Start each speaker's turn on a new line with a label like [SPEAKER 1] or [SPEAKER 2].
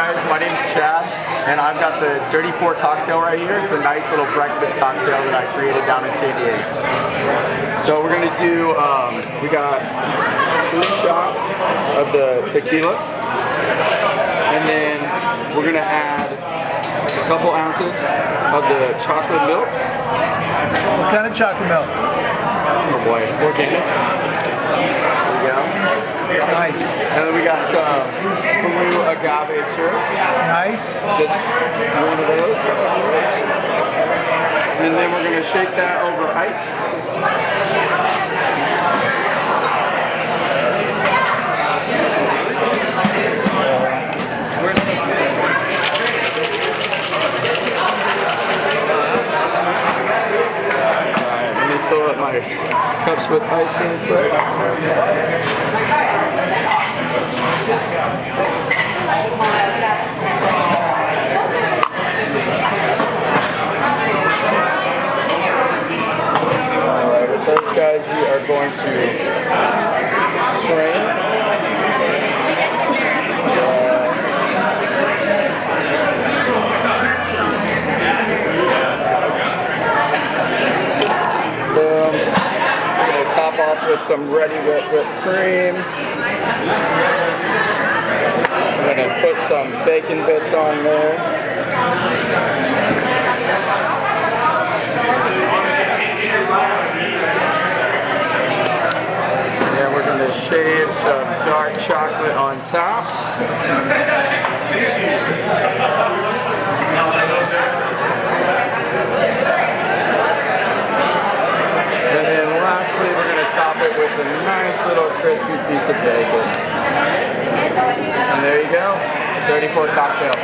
[SPEAKER 1] guys, my name's Chad, and I've got the Dirty Pork cocktail right here. It's a nice little breakfast cocktail that I created down in San Diego. So we're gonna do, we got 3 shots of the tequila, and then we're gonna add a couple ounces of the chocolate milk.
[SPEAKER 2] What kind of chocolate milk?
[SPEAKER 1] Oh boy, organic. There we go.
[SPEAKER 2] Nice.
[SPEAKER 1] And then we got some blue agave syrup.
[SPEAKER 2] Nice.
[SPEAKER 1] Just one of those. And then we're going to shake that over ice. Alright, let me fill up my cups with ice really quick. Alright, with those guys we are going to strain. Boom. We're going to top off with some ready whipped cream. I'm going to put some bacon bits on there. And then we're going to shave some dark chocolate on top. And then lastly, we're going to top it with a nice little crispy piece of bacon. And there you go, Dirty Pork cocktail.